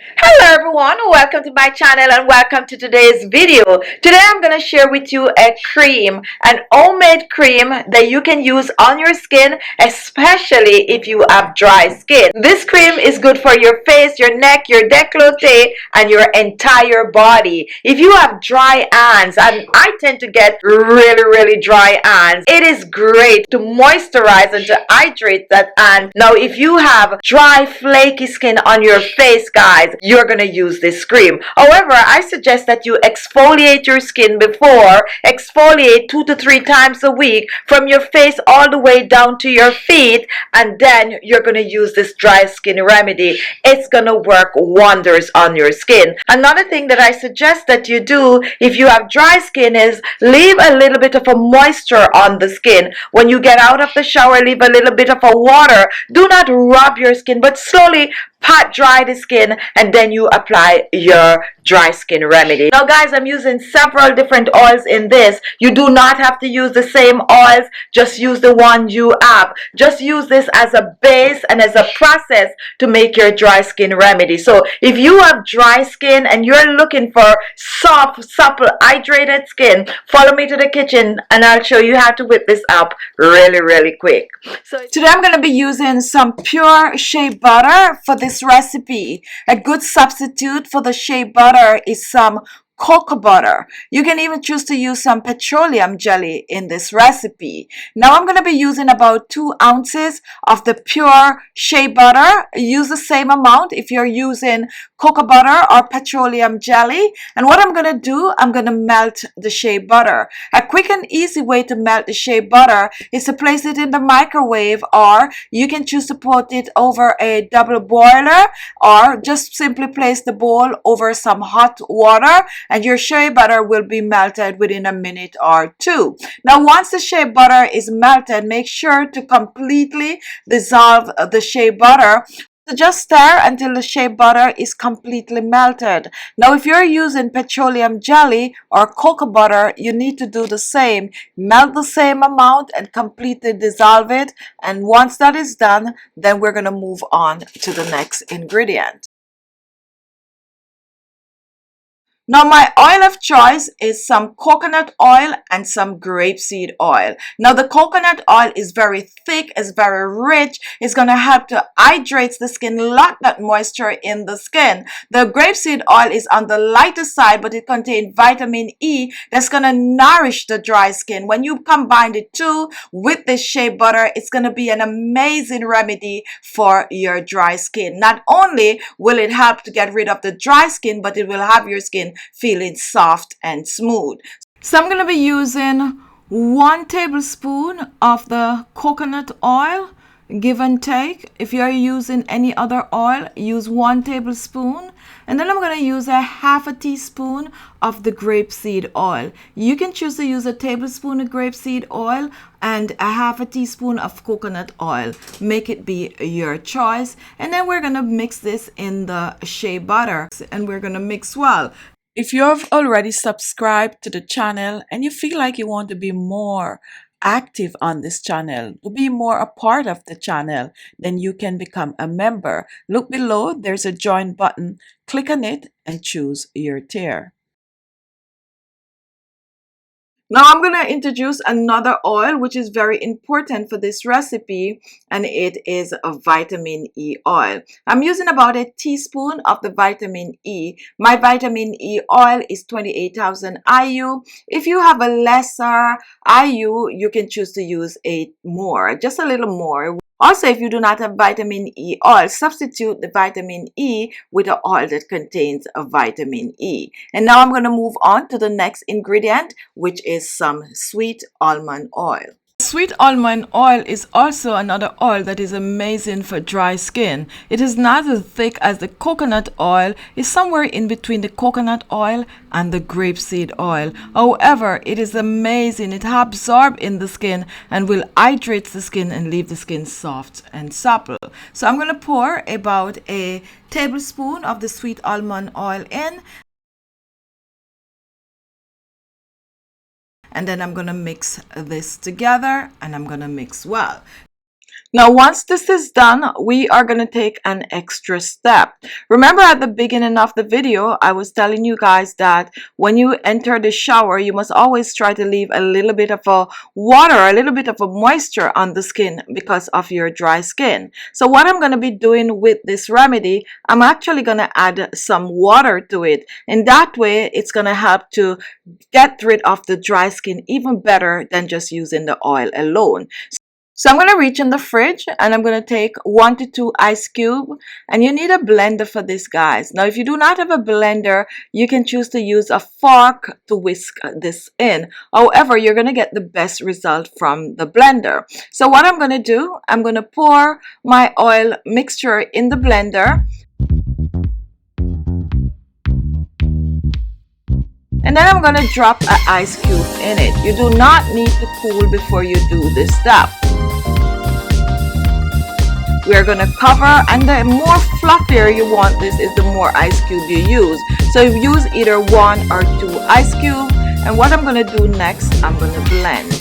Hello everyone, welcome to my channel and welcome to today's video. Today I'm going to share with you a cream, an homemade cream that you can use on your skin, especially if you have dry skin. This cream is good for your face, your neck, your décolleté, and your entire body. If you have dry hands, and I tend to get really dry hands, it is great to moisturize and to hydrate that hand. Now if you have dry flaky skin on your face, guys, you're gonna use this cream. However, I suggest that you exfoliate your skin before. Exfoliate 2 to 3 times a week from your face all the way down to your feet, and then you're gonna use this dry skin remedy. It's gonna work wonders on your skin. Another thing that I suggest that you do if you have dry skin is leave a little bit of a moisture on the skin. When you get out of the shower, leave a little bit of a water. Do not rub your skin, but slowly pat dry the skin, and then you apply your dry skin remedy. Now guys, I'm using several different oils in this. You do not have to use the same oils, just use the one you have. Just use this as a base and as a process to make your dry skin remedy. So if you have dry skin and you're looking for soft, supple, hydrated skin, follow me to the kitchen and I'll show you how to whip this up really quick. So today I'm going to be using some pure shea butter for this recipe. A good substitute for the shea butter is some cocoa butter. You can even choose to use some petroleum jelly in this recipe. Now I'm going to be using about 2 ounces of the pure shea butter. Use the same amount if you're using cocoa butter or petroleum jelly. And what I'm going to do, I'm going to melt the shea butter. A quick and easy way to melt the shea butter is to place it in the microwave, or you can choose to put it over a double boiler, or just simply place the bowl over some hot water and your shea butter will be melted within a minute or 2. Now once the shea butter is melted, make sure to completely dissolve the shea butter. So just stir until the shea butter is completely melted. Now if you're using petroleum jelly or cocoa butter, you need to do the same. Melt the same amount and completely dissolve it. And once that is done, then we're going to move on to the next ingredient. Now my oil of choice is some coconut oil and some grapeseed oil. Now the coconut oil is very thick, it's very rich, it's going to help to hydrate the skin, lock that moisture in the skin. The grapeseed oil is on the lighter side, but it contains vitamin E that's going to nourish the dry skin. When you combine the two with the shea butter, it's going to be an amazing remedy for your dry skin. Not only will it help to get rid of the dry skin, but it will have your skin feeling soft and smooth. So I'm going to be using 1 tablespoon of the coconut oil, give and take. If you're using any other oil, use 1 tablespoon. And then I'm going to use a half a teaspoon of the grapeseed oil. You can choose to use a tablespoon of grapeseed oil and a half a teaspoon of coconut oil. Make it be your choice. And then we're going to mix this in the shea butter and we're going to mix well. If you have already subscribed to the channel and you feel like you want to be more active on this channel, to be more a part of the channel, then you can become a member. Look below, there's a join button. Click on it and choose your tier. Now I'm going to introduce another oil which is very important for this recipe, and it is a vitamin E oil. I'm using about a teaspoon of the vitamin E. My vitamin E oil is 28,000 IU. If you have a lesser IU, you can choose to use just a little more. Also, if you do not have vitamin E oil, substitute the vitamin E with an oil that contains a vitamin E. And now I'm going to move on to the next ingredient, which is some sweet almond oil. Sweet almond oil is also another oil that is amazing for dry skin. It is not as thick as the coconut oil. It's somewhere in between the coconut oil and the grapeseed oil. However, it is amazing. It absorbs in the skin and will hydrate the skin and leave the skin soft and supple. So I'm going to pour about a tablespoon of the sweet almond oil in. And then I'm going to mix this together and I'm going to mix well. Now, once this is done, we are going to take an extra step. Remember at the beginning of the video, I was telling you guys that when you enter the shower, you must always try to leave a little bit of a water, a little bit of a moisture on the skin because of your dry skin. So what I'm going to be doing with this remedy, I'm actually going to add some water to it. And that way, it's going to help to get rid of the dry skin even better than just using the oil alone. So I'm going to reach in the fridge and I'm going to take 1 to 2 ice cubes, and you need a blender for this, guys. Now, if you do not have a blender, you can choose to use a fork to whisk this in. However, you're going to get the best result from the blender. So what I'm going to do, I'm going to pour my oil mixture in the blender. And then I'm going to drop an ice cube in it. You do not need to cool before you do this step. We are going to cover, and the more fluffier you want this is, the more ice cube you use. So you use either 1 or 2 ice cube. And what I'm going to do next, I'm going to blend.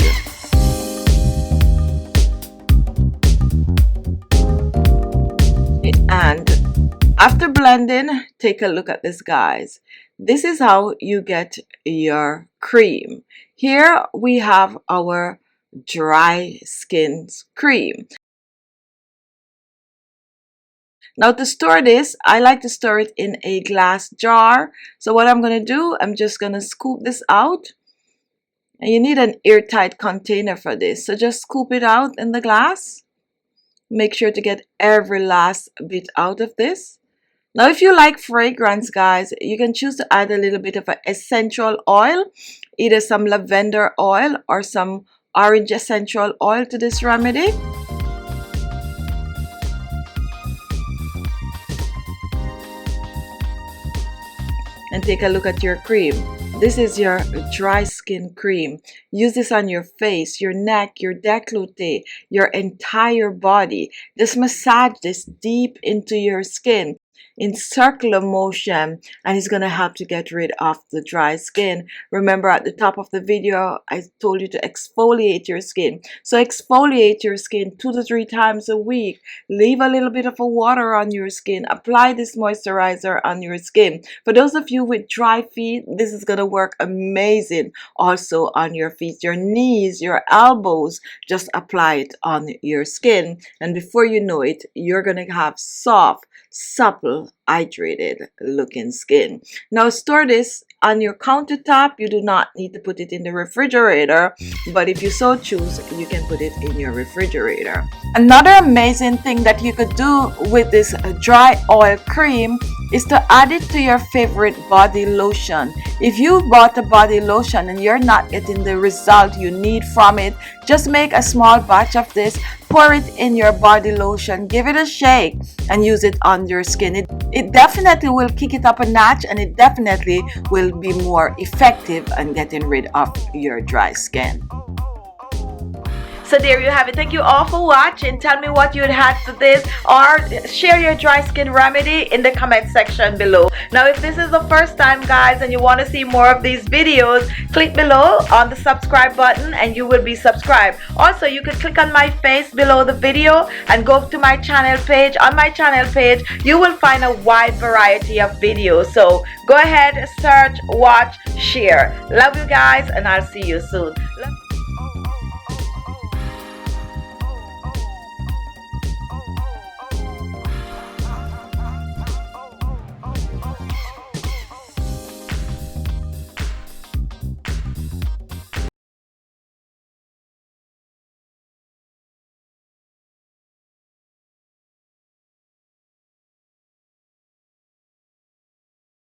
And after blending, take a look at this, guys. This is how you get your cream. Here we have our dry skin cream. Now, to store this, I like to store it in a glass jar. So what I'm going to do, I'm just going to scoop this out. And you need an airtight container for this. So just scoop it out in the glass. Make sure to get every last bit out of this. Now, if you like fragrance, guys, you can choose to add a little bit of an essential oil, either some lavender oil or some orange essential oil to this remedy. And take a look at your cream. This is your dry skin cream. Use this on your face, your neck, your décolleté, your entire body. Just massage this deep into your skin in circular motion, and it's going to help to get rid of the dry skin. Remember, at the top of the video, I told you to exfoliate your skin. So exfoliate your skin 2 to 3 times a week. Leave a little bit of a water on your skin. Apply this moisturizer on your skin. For those of you with dry feet, this is going to work amazing also on your feet, your knees, your elbows. Just apply it on your skin, and before you know it, you're going to have soft, supple, hydrated looking skin. Now, store this on your countertop. You do not need to put it in the refrigerator, but if you so choose, you can put it in your refrigerator. Another amazing thing that you could do with this dry oil cream is to add it to your favorite body lotion. If you bought a body lotion and you're not getting the result you need from it, just make a small batch of this, pour it in your body lotion, give it a shake, and use it on your skin. It definitely will kick it up a notch, and it definitely will be more effective in getting rid of your dry skin. So there you have it. Thank you all for watching. Tell me what you'd had for this, or share your dry skin remedy in the comment section below. Now, if this is the first time, guys, and you want to see more of these videos, click below on the subscribe button and you will be subscribed. Also, you could click on my face below the video and go to my channel page. On my channel page, you will find a wide variety of videos. So go ahead, search, watch, share. Love you guys, and I'll see you soon.